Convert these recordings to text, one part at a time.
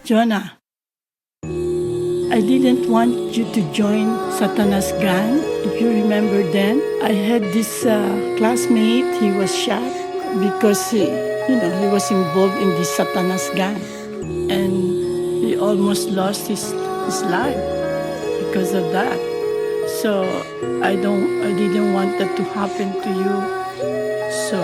Jonah, I didn't want you to join Satanas gang. If you remember then, I had this classmate, he was shot because he was involved in this Satanas gang. And he almost lost his life because of that. So I didn't want that to happen to you. So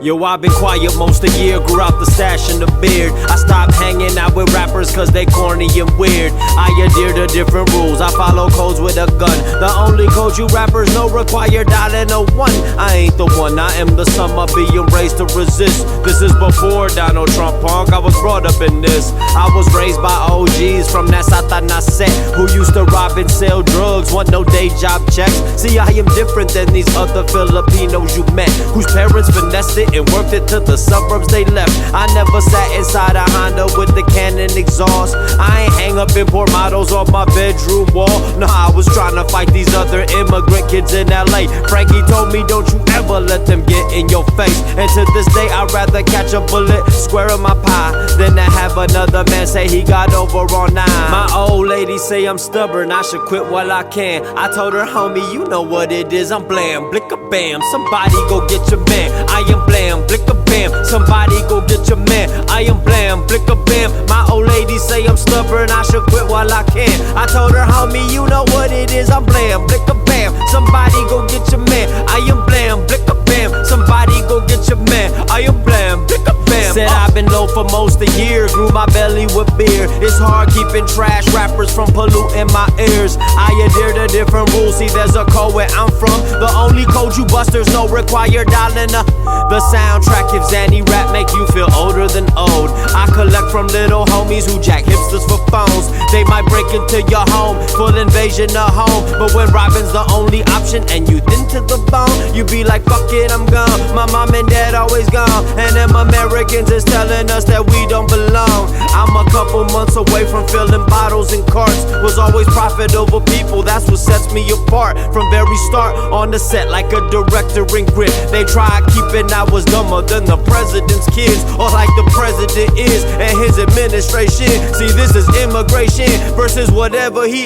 Yo, I've been quiet most of the year, grew out the stash and the beard. I stopped hanging out with rappers cause they corny and weird. I adhere to different rules, I follow codes with a gun. The only code you rappers know require dialing a one. I ain't the one, I am the sum of being raised to resist. This is before Donald Trump, punk, I was brought up in this. I was raised by OGs from that Satanas set, who used to rob and sell drugs, want no day job checks. See, I am different than these other Filipinos you met, whose parents finessed it and worked it to the suburbs they left. I never sat inside a Honda with the cannon exhaust. I ain't hang up import models on my bedroom wall. Nah, I was trying to fight these other immigrant kids in LA. Frankie told me don't you ever let them get in your face. And to this day I'd rather catch a bullet square in my pie than to have another man say he got over on 9. My old lady say I'm stubborn, I should quit while I can. I told her, homie, you know what it is, I'm blam, Blikka Bam. Somebody go get your man, I am blam, Blikka Bam. Somebody go get your man, I am blam, Blikka Bam. My old lady say I'm stubborn, I should quit while I can. I told her, homie, you know what it is, I'm blam, Blikka Bam. Somebody go get your man, I am blam, Blikka Bam. Somebody go get your man, I am blam, Blikka Bam. Said I've been low for most of the year, grew my belly with beer. It's hard keeping trash rappers from polluting my ears. I adhere to different rules, see there's a code where I'm from. The only code you busters know require dialing the soundtrack. If Zanny rap make you feel older than old, I collect from little homies who jack hipsters for phones. They might break into your home, full invasion of home. But when robbing's the only option and you thin to the bone, you be like, fuck it, I'm gone. My mom and dad always gone, and them Americans is telling us that we don't belong. I'm a couple months away from filling bottles and carts. Was always profit over people, that's what sets me apart. From very start, on the set like a director in Grit. They tried keeping I was dumber than the president's kids, or like the president is and his administration. See, this is immigration versus whatever he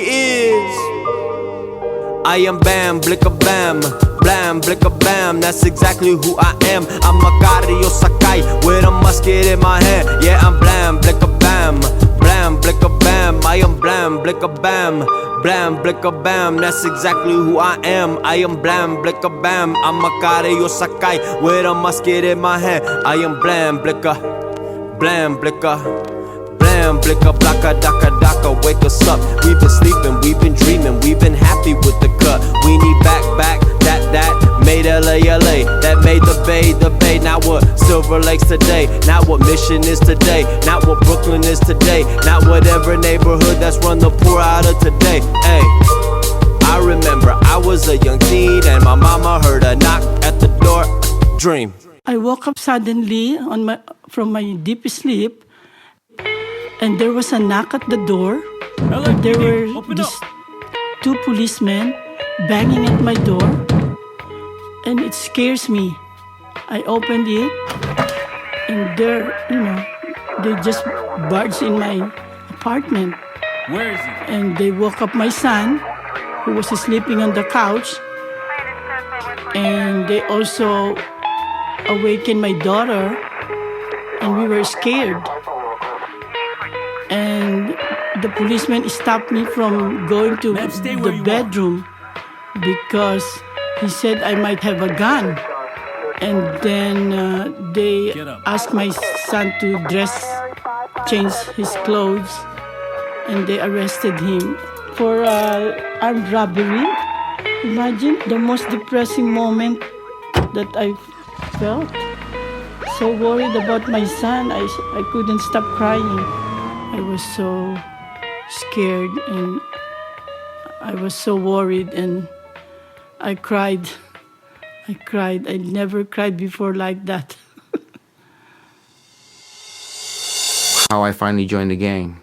is. I am Bam, Blikka Bam, blam, Blikka Bam. That's exactly who I am. I'm a Gario Sakai with a musket in my hand. Yeah, I'm blam, Blikka Bam, blam, Blikka Bam. I am blam, Blikka Bam, blam, Blikka Bam. That's exactly who I am. I am blam, Blikka Bam. I'm a Gario Sakai with a musket in my hand. I am blam, Blikka, blam, Blikka. Blam, Blikka, blaka, daka, daka, wake us up. We've been sleeping, we've been dreaming, we've been happy with the cut. We need back, that made LA, that made the Bay. Not what Silver Lake's today, not what Mission is today, not what Brooklyn is today, not whatever neighborhood that's run the poor out of today. Hey, I remember I was a young teen and my mama heard a knock at the door. Dream. I woke up suddenly from my deep sleep, and there was a knock at the door. There were these 2 policemen banging at my door, and it scares me. I opened it, and they just barged in my apartment. Where is he? And they woke up my son, who was sleeping on the couch, and they also awakened my daughter, and we were scared. And the policeman stopped me from going to the bedroom because he said I might have a gun. And then they asked my son to change his clothes, and they arrested him for armed robbery. Imagine the most depressing moment that I felt. so worried about my son. I couldn't stop crying. I was so scared and I was so worried, and I cried. I never cried before like that. How I finally joined the gang.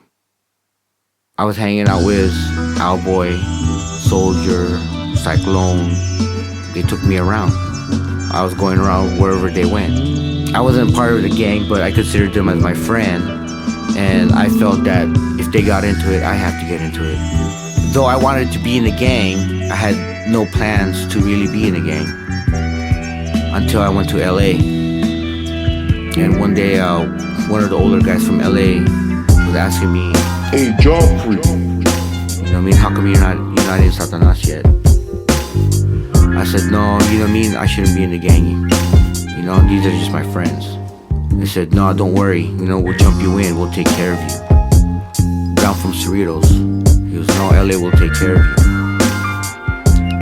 I was hanging out with Owlboy, Soldier, Cyclone. They took me around. I was going around wherever they went. I wasn't part of the gang, but I considered them as my friend. And I felt that if they got into it, I have to get into it. Though I wanted to be in the gang, I had no plans to really be in a gang. Until I went to LA. And one day, one of the older guys from LA was asking me, "Hey, Joffrey, you know what I mean, how come you're not in Satanas yet?" I said, "No, you know what I mean, I shouldn't be in the gang. You know, these are just my friends." They said, "No, don't worry, you know, we'll jump you in, we'll take care of you." But I'm from Cerritos. He goes, "No, LA will take care of you."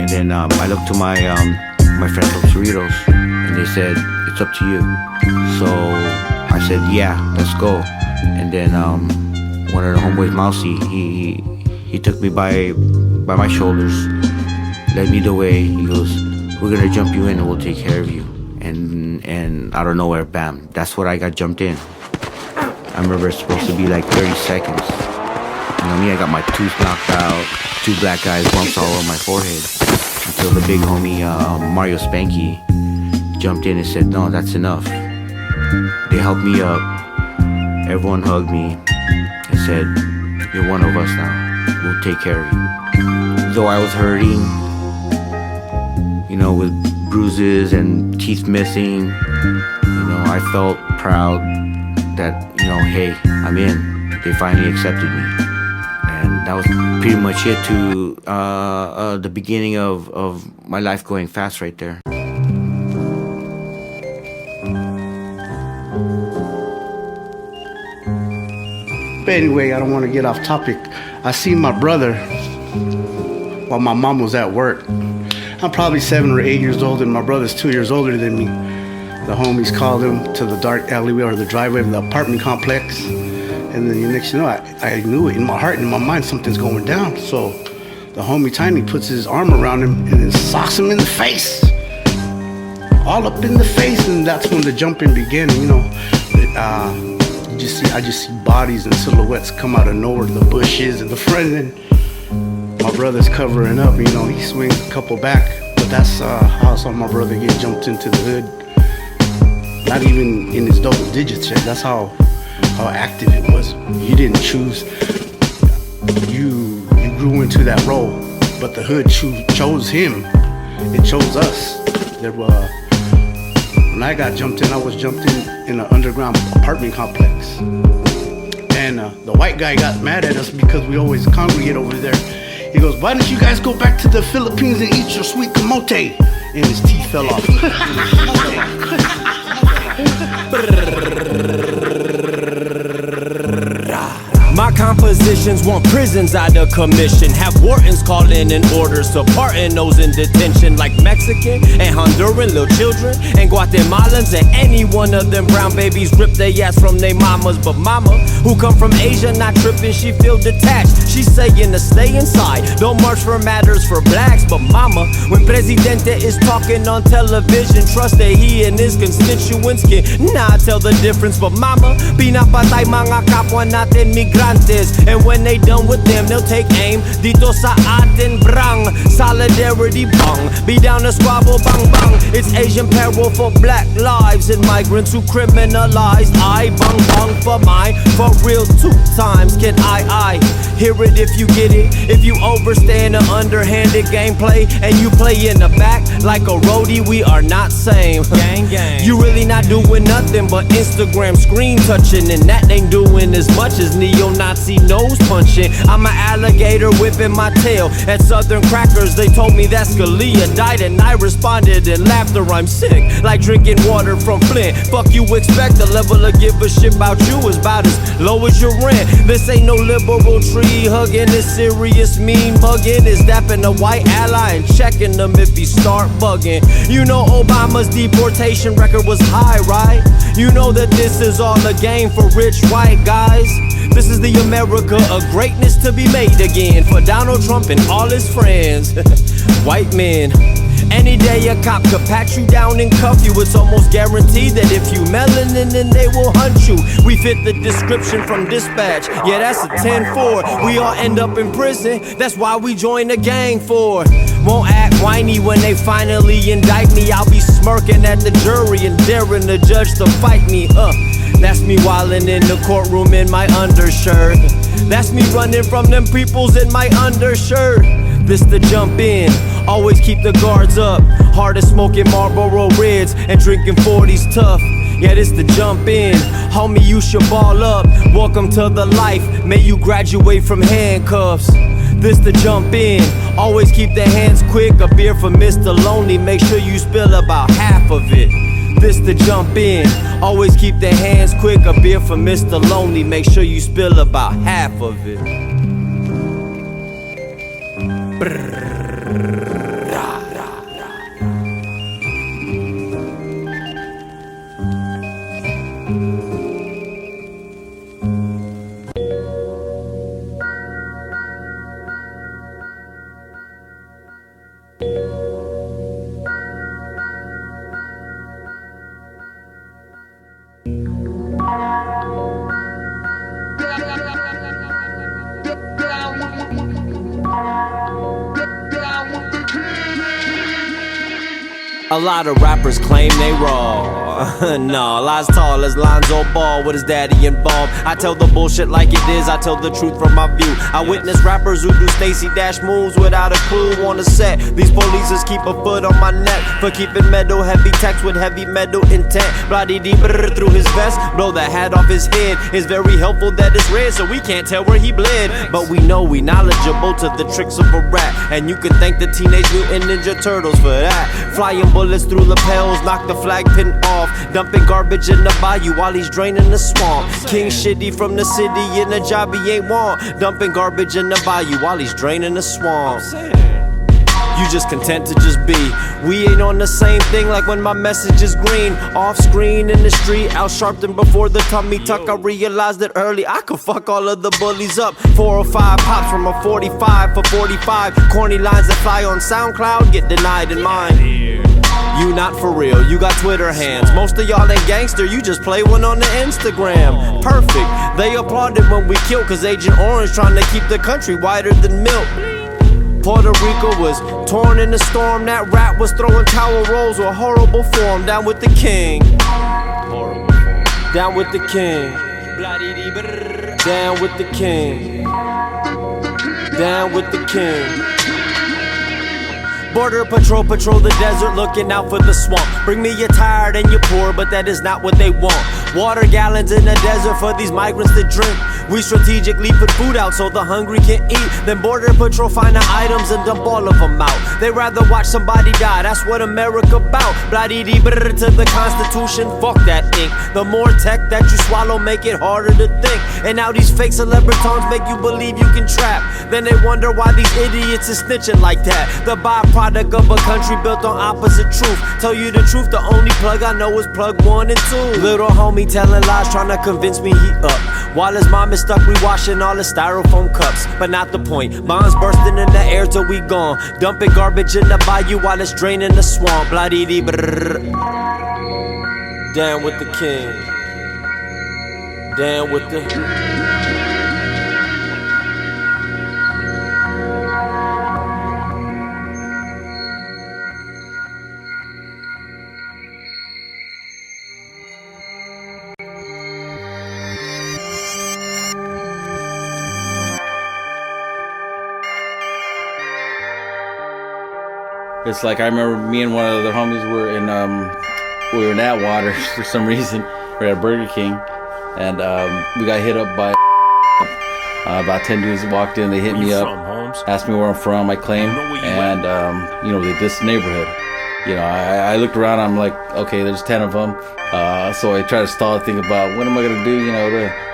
And then I looked to my friends from Cerritos, and they said, "It's up to you." So I said, "Yeah, let's go." And then one of the homeboys, Mousy, he took me by my shoulders, led me the way. He goes, "We're gonna jump you in and we'll take care of you." And out of nowhere, bam, that's what I got jumped in. I remember it's supposed to be like 30 seconds. You know me, I got my tooth knocked out, 2 black eyes, bumps all over my forehead. Until the big homie, Mario Spanky, jumped in and said, "No, that's enough." They helped me up. Everyone hugged me and said, "You're one of us now. We'll take care of you." Though I was hurting, you know, with bruises and teeth missing, you know, I felt proud that, you know, hey, I'm in. They finally accepted me. And that was pretty much it to the beginning of my life going fast right there. But anyway, I don't want to get off topic. I seen my brother while my mom was at work. I'm probably 7 or 8 years old, and my brother's 2 years older than me. The homies called him to the dark alleyway or the driveway of the apartment complex. And then the next thing you know, I knew it in my heart and in my mind, something's going down. So the homie Tiny puts his arm around him and then socks him in the face. All up in the face, and that's when the jumping began, you know. I just see bodies and silhouettes come out of nowhere, the bushes and the front, and my brother's covering up, you know, he swings a couple back, but that's how I saw my brother get jumped into the hood. Not even in his double digits yet. That's how active it was. You didn't choose, you grew into that role, but the hood chose him. It chose us. When I got jumped in, I was jumped in an underground apartment complex. And the white guy got mad at us because we always congregate over there. He goes, "Why don't you guys go back to the Philippines and eat your sweet camote?" And his teeth fell off. My compositions want prisons out of commission. Have wardens calling in orders to pardon those in detention, like Mexican and Honduran little children and Guatemalans, and any one of them brown babies rip their ass from their mamas. But mama, who come from Asia, not tripping, she feel detached. She saying to stay inside, don't march for matters for blacks. But mama, when Presidente is talking on television, trust that he and his constituents can not tell the difference. But mama, pinapatay mga kapwa natin migrantes, and when they done with them, they'll take aim dito sa atin brang. Solidarity bang, be down to squabble bang bang. It's Asian peril for black lives and migrants who criminalized. I bang bang for mine, for real 2 times. Can I hear it if you get it? If you overstand the underhanded gameplay and you play in the back like a roadie, we are not same. Gang gang. You really not doing nothing but Instagram screen touching, and that ain't doing as much as neo-Nazi Nazi nose punching. I'm an alligator whipping my tail at Southern Crackers. They told me that Scalia died and I responded in laughter. I'm sick, like drinking water from Flint. Fuck you expect, the level of give a shit about you is about as low as your rent. This ain't no liberal tree hugging, it's serious mean mugging. Is dapping a white ally and checking them if he start bugging. You know Obama's deportation record was high, right? You know that this is all a game for rich white guys. This is the America of greatness to be made again for Donald Trump and all his friends. White men. Any day a cop could pat you down and cuff you. It's almost guaranteed that if you melanin, then they will hunt you. We fit the description from dispatch. Yeah, that's a 10-4. We all end up in prison. That's why we join the gang for. Won't act whiny when they finally indict me. I'll be smirking at the jury and daring the judge to fight me. That's me wildin' in the courtroom in my undershirt. That's me running from them peoples in my undershirt. This the jump in, always keep the guards up. Hard as smoking Marlboro Reds and drinking 40s tough. Yeah, this the jump in, homie, you should ball up. Welcome to the life, may you graduate from handcuffs. This the jump in, always keep the hands quick. A beer for Mr. Lonely, make sure you spill about half of it. This the jump in, always keep the hands quick. A beer for Mr. Lonely, make sure you spill about half of it. A lot of rappers claim they raw. No, lies tall as Lonzo Ball with his daddy involved. I tell the bullshit like it is, I tell the truth from my view. I witness rappers who do Stacey Dash moves without a clue on the set. These polices keep a foot on my neck for keeping metal heavy text with heavy metal intent. Bloody deep through his vest, blow the hat off his head. It's very helpful that it's red so we can't tell where he bled. But we know we knowledgeable to the tricks of a rat, and you can thank the Teenage Mutant Ninja Turtles for that. Flying bullets through lapels, knock the flag pin off. Dumping garbage in the bayou while he's draining the swamp. King Shitty from the city in a job he ain't want. Dumping garbage in the bayou while he's draining the swamp. You just content to just be. We ain't on the same thing like when my message is green. Off screen in the street, out sharp than before the tummy tuck. I realized that early I could fuck all of the bullies up. 405 pops from a 45 for 45. Corny lines that fly on SoundCloud get denied in mine. You not for real, you got Twitter hands. Most of y'all ain't gangster, you just play one on the Instagram. Perfect, they applauded when we killed, cause Agent Orange trying to keep the country whiter than milk. Puerto Rico was torn in the storm, that rat was throwing towel rolls with horrible form. Down with the king. Down with the king. Down with the king. Down with the king. Border patrol, patrol the desert, looking out for the swamp. Bring me your tired and your poor, but that is not what they want. Water gallons in the desert for these migrants to drink. We strategically put food out so the hungry can eat. Then border patrol find the items and dump all of them out. They rather watch somebody die, that's what America bout. Blah-dee-dee-brr to the Constitution, fuck that ink. The more tech that you swallow make it harder to think. And now these fake celebritons make you believe you can trap. Then they wonder why these idiots is snitching like that. The byproduct of a country built on opposite truth. Tell you the truth, the only plug I know is plug 1 and 2. Little homie telling lies, trying to convince me he up. While his mom is stuck rewashing all his styrofoam cups. But not the point, bombs bursting in the air till we gone. Dumping garbage in the bayou while it's draining the swamp. Blah-dee-dee-brrrr. Down with the king. Down with the... It's like I remember me and one of the other homies were in Atwater for some reason. We're at Burger King, and we got hit up by About 10 dudes walked in, they hit me up, asked me where I'm from, I claimed, and, this neighborhood. I looked around, I'm like, okay, there's 10 of them. So I tried to stall and think about, what am I going to do,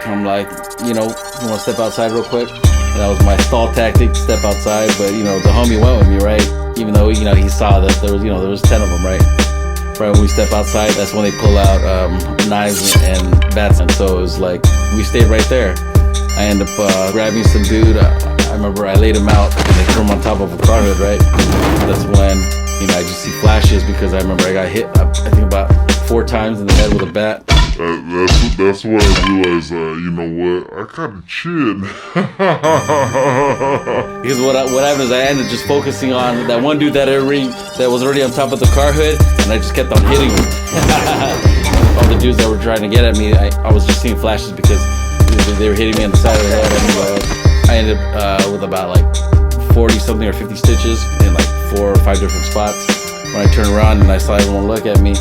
I'm like, you want to step outside real quick? And that was my stall tactic, step outside, but, the homie went with me, right? Even though, he saw that there was 10 of them, right? Right when we step outside, that's when they pull out knives and bats. And so it was like, we stayed right there. I ended up grabbing some dude. I remember I laid him out and they threw him on top of a car hood, right? That's when, I just see flashes because I remember I got hit, I think about 4 times in the head with a bat. That's when I realized, I gotta chill. Because what happened is I ended just focusing on that one dude that was already on top of the car hood, and I just kept on hitting him. All the dudes that were trying to get at me, I was just seeing flashes because they were hitting me on the side of the head. And I ended up with about like 40 something or 50 stitches in like 4 or 5 different spots. When I turned around and I saw everyone look at me,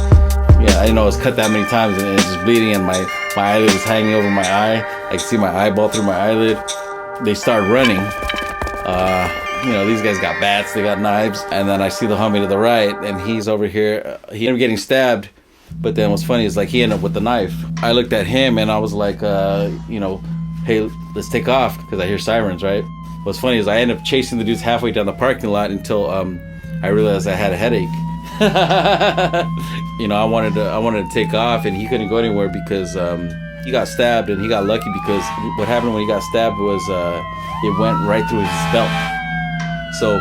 I didn't know I was cut that many times, and it was just bleeding, and my eyelid was hanging over my eye. I could see my eyeball through my eyelid. They started running. These guys got bats, they got knives, and then I see the homie to the right, and he's over here. He ended up getting stabbed, but then what's funny is like he ended up with the knife. I looked at him and I was like, hey, let's take off, because I hear sirens, right? What's funny is I ended up chasing the dudes halfway down the parking lot until I realized I had a headache. I wanted to take off, and he couldn't go anywhere because he got stabbed, and he got lucky because what happened when he got stabbed was it went right through his belt. So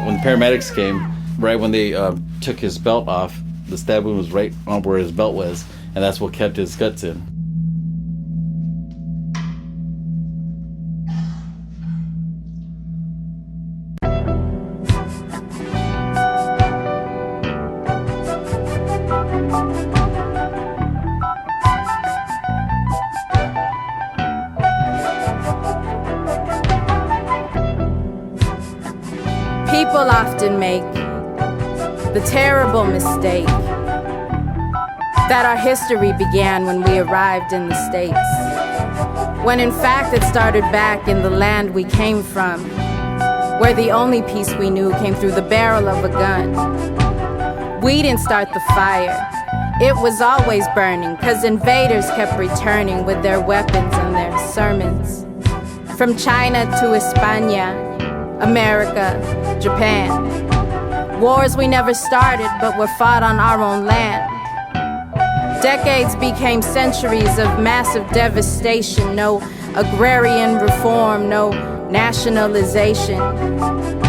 when the paramedics came, right when they took his belt off, the stab wound was right on where his belt was, and that's what kept his guts in. People often make the terrible mistake that our history began when we arrived in the States, when in fact it started back in the land we came from, where the only peace we knew came through the barrel of a gun. We didn't start the fire, it was always burning, 'cause invaders kept returning with their weapons and their sermons. From China to España, America, Japan. Wars we never started, but were fought on our own land. Decades became centuries of massive devastation. No agrarian reform, no nationalization,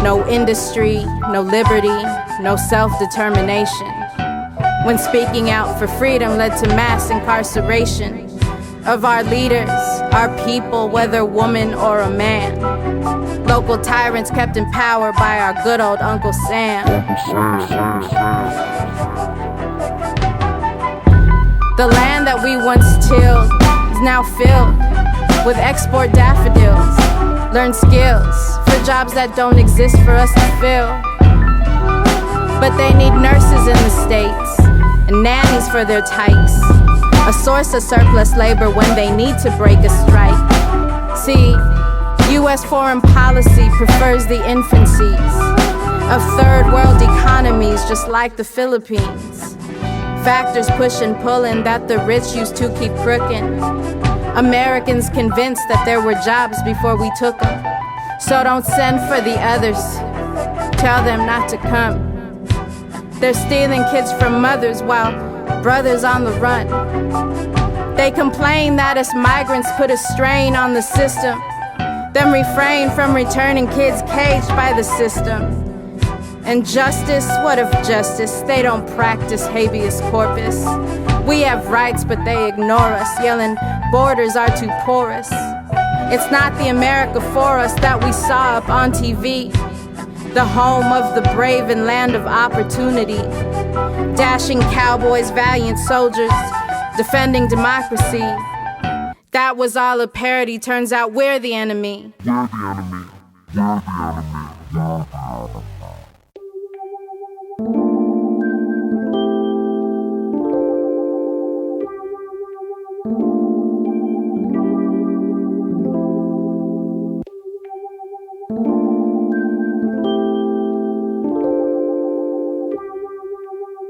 no industry, no liberty, no self-determination. When speaking out for freedom led to mass incarceration of our leaders, our people, whether woman or a man. Local tyrants kept in power by our good old Uncle Sam. The land that we once tilled is now filled with export daffodils. Learn skills for jobs that don't exist for us to fill. But they need nurses in the States and nannies for their tykes. A source of surplus labor when they need to break a strike. See, U.S. foreign policy prefers the infancies of third world economies just like the Philippines. Factors push and pulling that the rich used to keep crooking. Americans convinced that there were jobs before we took them. So don't send for the others, tell them not to come. They're stealing kids from mothers while brothers on the run. They complain that us migrants put a strain on the system, then refrain from returning kids caged by the system. And justice, what of justice? They don't practice habeas corpus. We have rights, but they ignore us, yelling borders are too porous. It's not the America for us that we saw up on TV, the home of the brave and land of opportunity. Dashing cowboys, valiant soldiers, defending democracy. That was all a parody, turns out we're the enemy. We're the enemy. We're the enemy. We're the enemy.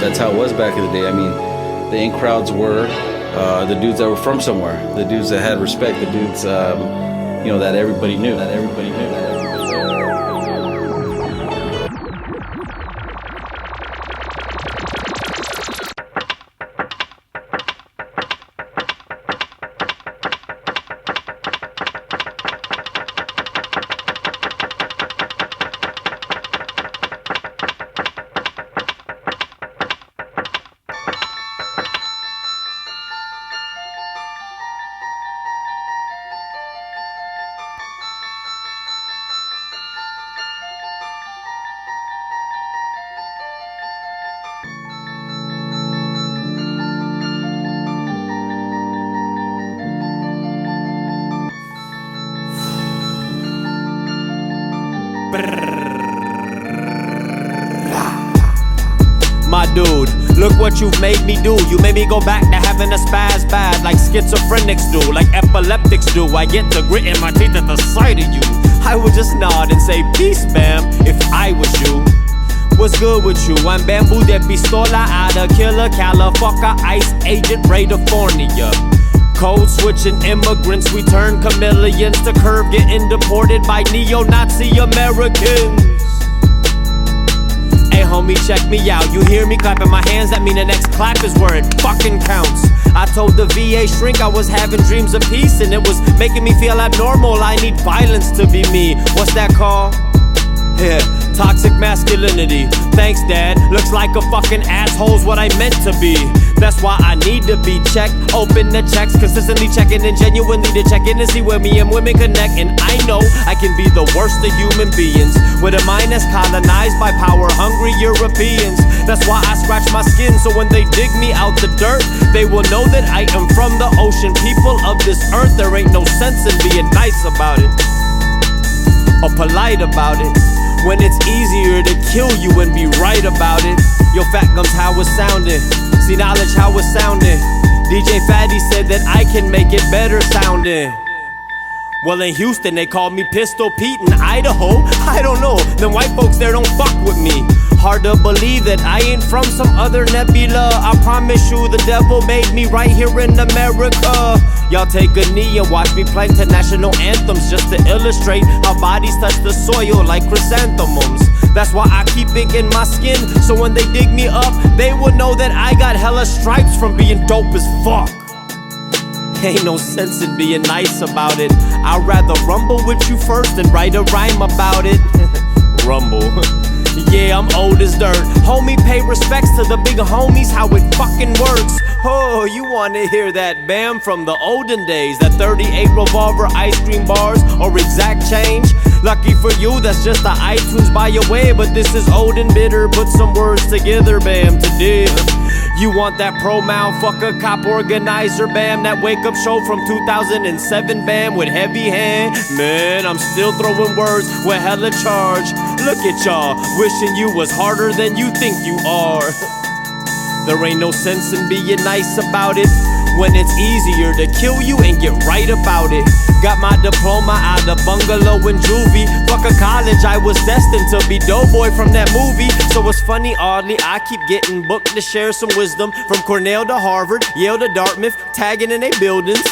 That's how it was back in the day. I mean, the in crowds were the dudes that were from somewhere, the dudes that had respect, the dudes, that everybody knew. My dude, look what you've made me do. You made me go back to having a spaz bad, like schizophrenics do, like epileptics do. I get to gritting my teeth at the sight of you. I would just nod and say peace, Bam, if I was you. What's good with you? I'm Bambu DePistola, out of Killer, California, ICE agent, California. Code switching immigrants, we turn chameleons to curve, getting deported by neo-Nazi Americans. Hey homie, check me out. You hear me clapping my hands, that mean the next clap is where it fucking counts. I told the VA shrink I was having dreams of peace, and it was making me feel abnormal. I need violence to be me. What's that called? Yeah, toxic masculinity. Thanks, Dad. Looks like a fucking asshole's what I meant to be. That's why I need to be checked. Open the checks, consistently checking and genuinely to check in and see where me and women connect. And I know I can be the worst of human beings, with a mind that's colonized by power-hungry Europeans. That's why I scratch my skin, so when they dig me out the dirt, they will know that I am from the ocean. People of this earth, there ain't no sense in being nice about it or polite about it, when it's easier to kill you and be right about it. Yo, fat gums, how it sounding? See knowledge, how it sounding? DJ Fatty said that I can make it better sounding. Well, in Houston, they call me Pistol Pete. In Idaho, I don't know. Them white folks there don't fuck with me. Hard to believe that I ain't from some other nebula. I promise you, the devil made me right here in America. Y'all take a knee and watch me play to national anthems, just to illustrate how bodies touch the soil like chrysanthemums. That's why I keep it in my skin, so when they dig me up, they will know that I got hella stripes from being dope as fuck. Ain't no sense in being nice about it. I'd rather rumble with you first and write a rhyme about it. Rumble. Yeah, I'm old as dirt. Homie, pay respects to the big homies, how it fucking works. Oh, you wanna hear that Bam from the olden days, that 38 revolver ice cream bars or exact change? Lucky for you, that's just the iTunes by your way, but this is old and bitter. Put some words together, Bam, to dig. You want that pro-motherfucker cop organizer, Bam, that wake-up show from 2007, Bam, with heavy hand? Man, I'm still throwing words with hella charge. Look at y'all, wishing you was harder than you think you are. There ain't no sense in being nice about it, when it's easier to kill you and get right about it. Got my diploma out of bungalow in juvie. Fuck a college, I was destined to be doughboy from that movie. So it's funny, oddly, I keep getting booked to share some wisdom, from Cornell to Harvard, Yale to Dartmouth, tagging in they buildings,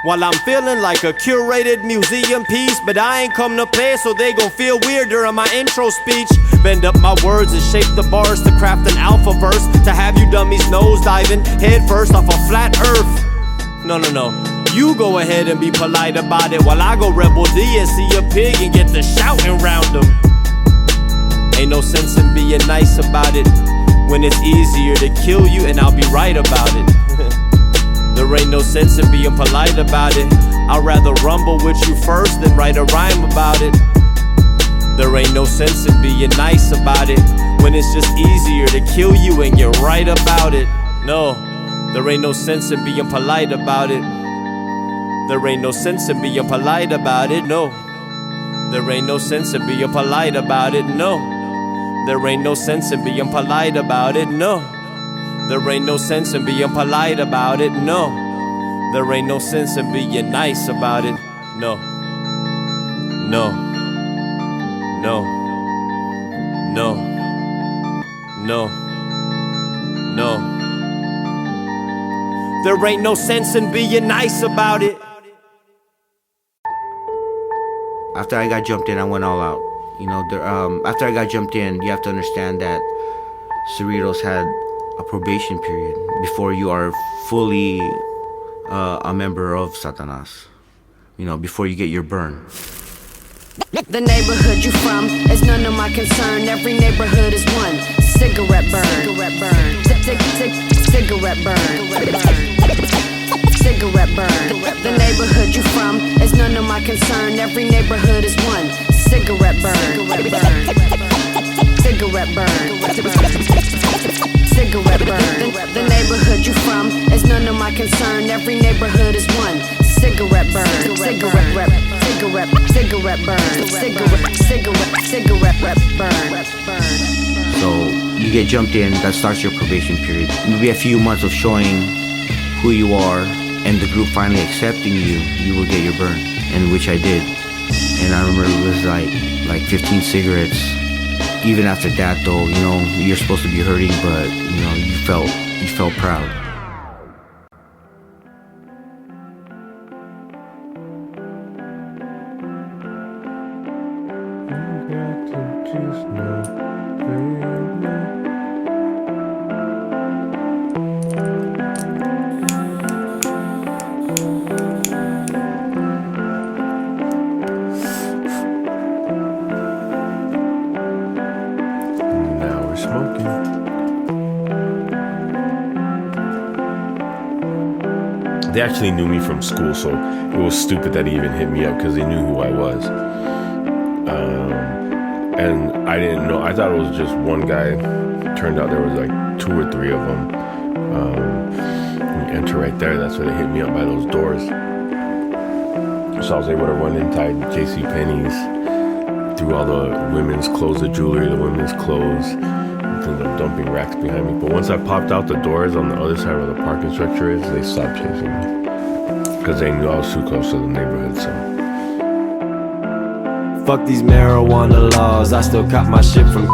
while I'm feeling like a curated museum piece. But I ain't come to play, so they gon' feel weird during my intro speech. Bend up my words and shape the bars to craft an alpha verse, to have you dummies nose diving head first off a flat earth. No, you go ahead and be polite about it, while I go Rebel D and see a pig and get to shouting round them. Ain't no sense in being nice about it, when it's easier to kill you and I'll be right about it. There ain't no sense in being polite about it. I'd rather rumble with you first than write a rhyme about it. There ain't no sense in being nice about it, when it's just easier to kill you and get right about it. No, there ain't no sense in being polite about it. There ain't no sense in being polite about it, no. There ain't no sense in being polite about it, no. There ain't no sense in being polite about it, no. There ain't no sense in being polite about it, no. There ain't no sense in being nice about it, no. No. No. No. No. No. There ain't no sense in being nice about it. After I got jumped in, I went all out. You know, after I got jumped in, you have to understand that Cerritos had a probation period before you are fully a member of Satanas. You know, before you get your burn. The neighborhood you from is none of my concern. Every neighborhood is one cigarette burn. Cigarette burn. Cigarette burn. Cigarette burn. The neighborhood you from is none of my concern. Every neighborhood is one cigarette burn. Cigarette burn. Cigarette burn. The neighborhood you from is none of my concern. Every neighborhood is one cigarette burn. Cigarette rep. Cigarette burn. Cigarette burn. So you get jumped in, that starts your probation period. Maybe a few months of showing who you are and the group finally accepting you, you will get your burn, and which I did. And I remember it was like 15 cigarettes. Even after that though, you know, you're supposed to be hurting, but you know, you felt proud. They actually knew me from school, so it was stupid that he even hit me up because they knew who I was. And I didn't know. I thought it was just one guy. Turned out there was like 2 or 3 of them. When you enter right there, that's where they hit me up by those doors. So I was able to run inside JCPenney's, through all the women's clothes, the jewelry, the women's clothes, and the dumping racks behind me. But once I popped out the doors on the other side where the parking structure is, they stopped chasing me because they knew I was too close to the neighborhood. So fuck these marijuana laws, I still cop my shit from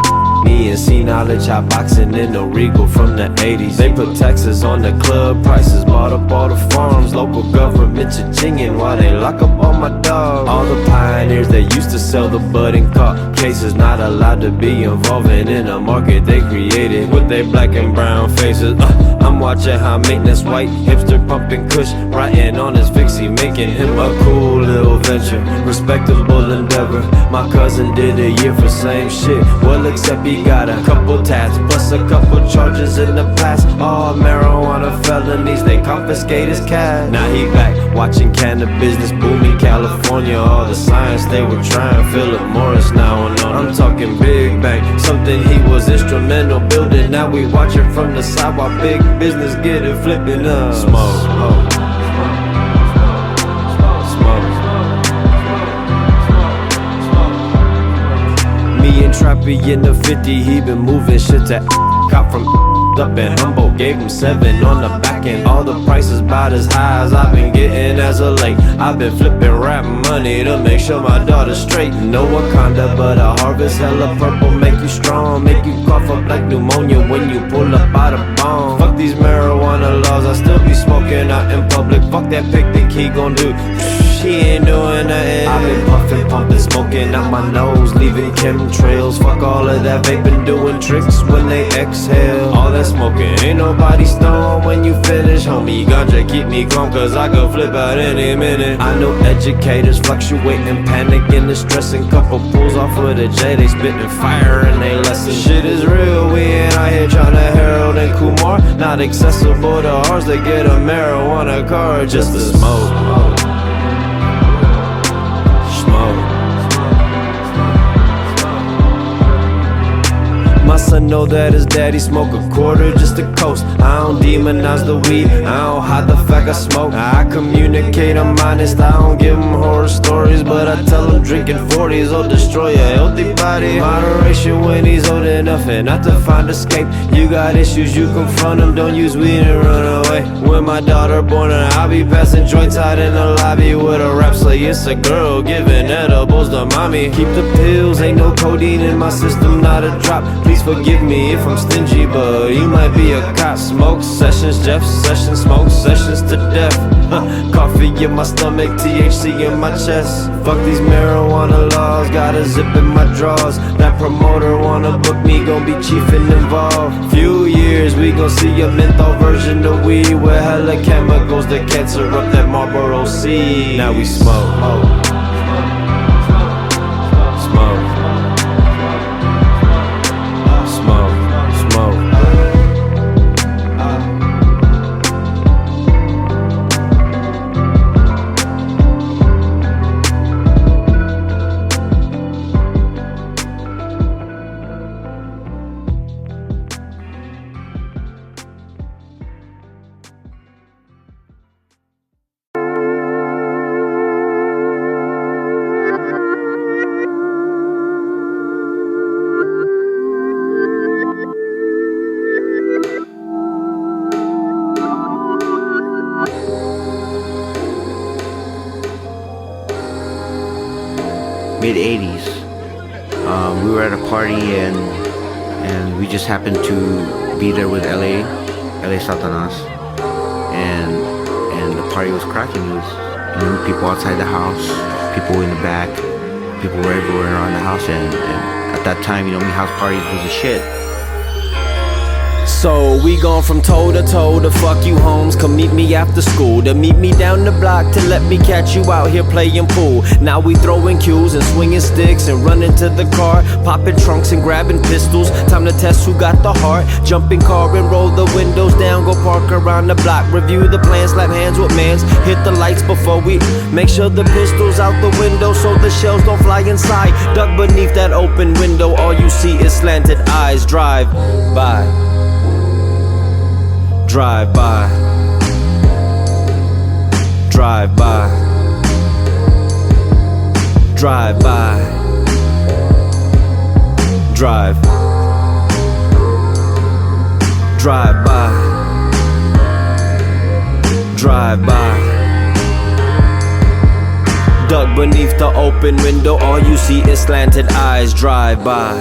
me and see knowledge hot boxing in the Regal from the 80s. They put taxes on the club prices, bought up all the farms, local government cha-chinging while they lock up all my dogs. All the pioneers that used to sell the bud and caught cases, not allowed to be involving in a market they created with their black and brown faces. I'm watching high maintenance white hipster pumping kush, writing on his fixie, making him a cool little venture, respectable endeavor. My cousin did a year for same shit, well except he got a couple tats plus a couple charges in the past. All marijuana felonies, they confiscate his cash. Now he back watching cannabis business boom in California. All the science they were trying, Philip Morris now and on. I'm talking big bang, something he was instrumental building. Now we watch it from the side while big business get it flipping up. Smoke. Me and Trappy in the 50, he been moving shit to cop from up in Humboldt, gave him 7 on the back end. All the prices about as high as I've been getting as of late. I've been flipping rap money to make sure my daughter's straight. No Wakanda, but a harvest hella purple, make you strong, make you cough up like pneumonia when you pull up out of bomb. Fuck these marijuana laws, I still be smoking out in public. Fuck that picnic he gon' do, she ain't doing nothing. I've been puffing, pumping, smoking out my nose, leaving chemtrails. Fuck all of that vaping, doing tricks when they exhale. All that smoking, ain't nobody stoned when you finish. Homie, ganja keep me calm, cause I could flip out any minute. I know educators fluctuating, panicking and stressing. Couple pulls off with a J, they spitting fire and they lesson. Shit is real, we ain't out here trying to Harold and Kumar. Not accessible to ours, they get a marijuana card just to smoke. My son know that his daddy smoke a quarter just to coast. I don't demonize the weed, I don't hide the fact I smoke. I communicate, I'm honest, I don't give him horror stories, but I tell him drinking 40s will destroy a healthy body. Moderation when he's old enough and not to find escape. You got issues, you confront them, don't use weed and run away. When my daughter born and I'll be passing joints out in the lobby with a rap say it's a girl giving edibles to mommy. Keep the pills, ain't no codeine in my system, not a drop. Please forgive forgive me if I'm stingy, but you might be a cop. Smoke sessions, Jeff Sessions, smoke sessions to death. Coffee in my stomach, THC in my chest. Fuck these marijuana laws, got a zip in my drawers. That promoter wanna book me, gon' be chief and involved. Few years, we gon' see a menthol version of weed with hella chemicals that cancer up that Marlboro seed. Now we smoke. Mid-80s, we were at a party and we just happened to be there with LA Satanas, and the party was cracking. It was, people outside the house, people in the back, people were everywhere around the house, and at that time, house parties was a shit. So we gone from toe to toe to fuck you homes. Come meet me after school, to meet me down the block, to let me catch you out here playing pool. Now we throwing cues and swinging sticks and running to the car, popping trunks and grabbing pistols. Time to test who got the heart. Jump in car and roll the windows down, go park around the block, review the plan, slap hands with mans, hit the lights before we make sure the pistols out the window so the shells don't fly inside. Duck beneath that open window, all you see is slanted eyes. Drive by. Drive by. Drive by. Drive by. Drive. Drive by. Drive by. Duck beneath the open window, all you see is slanted eyes. Drive by.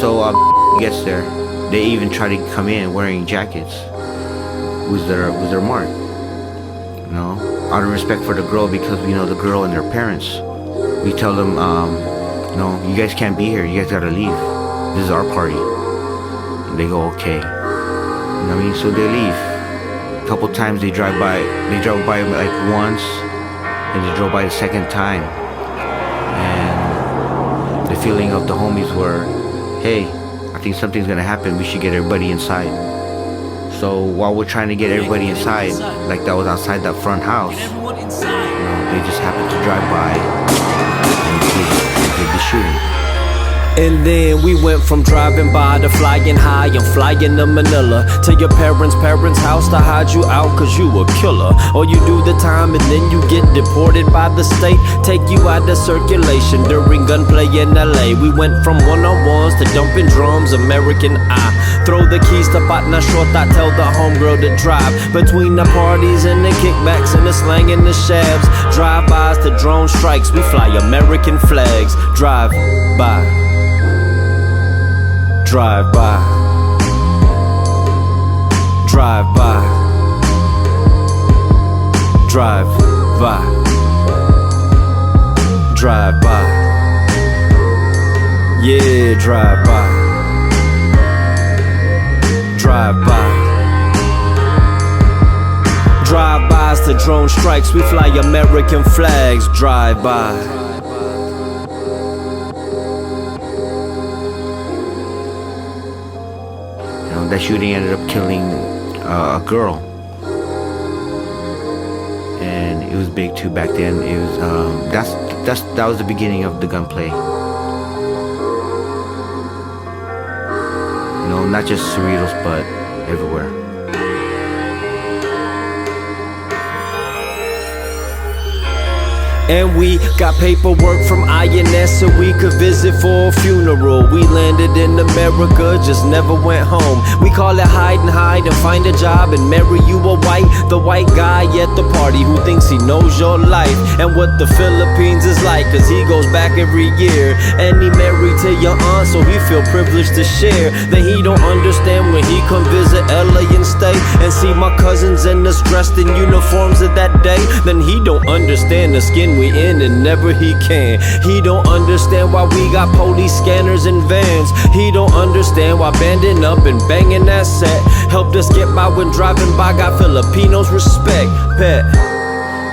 So gets there. They even try to come in wearing jackets with their mark. Out of respect for the girl, because we know the girl and their parents. We tell them, no, you guys can't be here. You guys gotta leave. This is our party. And they go, okay. So they leave. A couple times they drove by like once, and they drove by the second time. And the feeling of the homies were, hey, I think something's gonna happen, we should get everybody inside. So while we're trying to get everybody inside, like that was outside that front house, they just happened to drive by and did the shooting. And then we went from driving by to flying high and flying to Manila, to your parents' house to hide you out cause you a killer. Or you do the time and then you get deported by the state, take you out of circulation during gunplay in LA. We went from one-on-ones to dumping drums, American eye. Throw the keys to Patna Short, I tell the homegirl to drive. Between the parties and the kickbacks and the slang and the shabs, drive-bys to drone strikes, we fly American flags. Drive by. Drive by. Drive by. Drive by. Drive by. Yeah, drive by. Drive by. Drive-bys to drone strikes, we fly American flags. Drive by. That shooting ended up killing a girl, and it was big too back then. It was that was the beginning of the gunplay. Not just Cerritos, but everywhere. And we got paperwork from INS so we could visit for a funeral. We landed in America, just never went home. We call it hide and find a job and marry you the white guy at the party who thinks he knows your life and what the Philippines is like, cause he goes back every year. And he married to your aunt, so he feel privileged to share. Then he don't understand when he come visit LA and stay and see my cousins and us dressed in uniforms of that day. Then he don't understand the skin we in and never he can. He don't understand why we got police scanners and vans. He don't understand why banding up and banging that set helped us get by when driving by got Filipinos respect. Pet.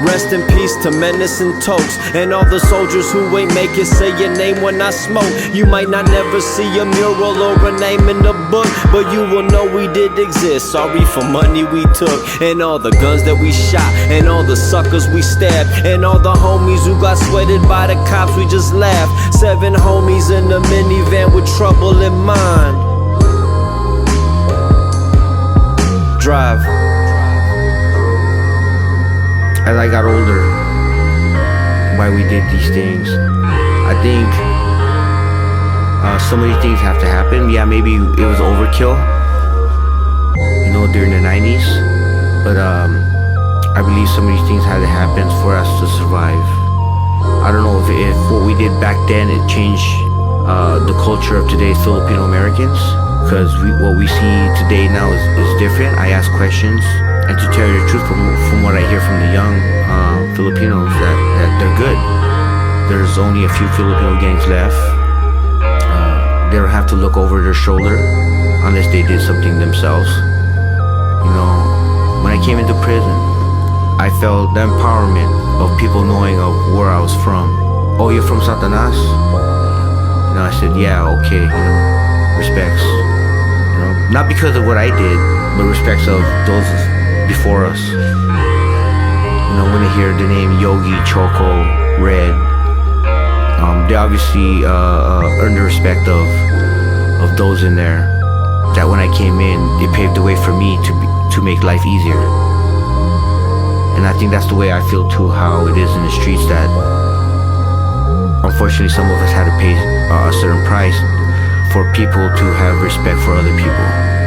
Rest in peace to Menace and Tokes and all the soldiers who ain't make it say your name when I smoke. You might not never see a mural or a name in the book, but you will know we did exist. Sorry for money we took and all the guns that we shot and all the suckers we stabbed and all the homies who got sweated by the cops. We just laughed. 7 homies in a minivan with trouble in mind. Drive. As I got older, why we did these things, I think so many things have to happen. Yeah, maybe it was overkill, during the 90s, but I believe so many things had to happen for us to survive. I don't know if what we did back then, it changed the culture of today's Filipino-Americans, because what we see today now is different. I ask questions. And to tell you the truth, from what I hear from the young Filipinos, that they're good. There's only a few Filipino gangs left. They don't have to look over their shoulder unless they did something themselves. When I came into prison, I felt the empowerment of people knowing of where I was from. Oh, you're from Satanas? I said, yeah, okay, respects. Not because of what I did, but respects of those before us. When they hear the name Yogi, Choco, Red, they obviously earned the respect of those in there. That when I came in, they paved the way for me to make life easier. And I think that's the way I feel too, how it is in the streets, that unfortunately some of us had to pay a certain price for people to have respect for other people.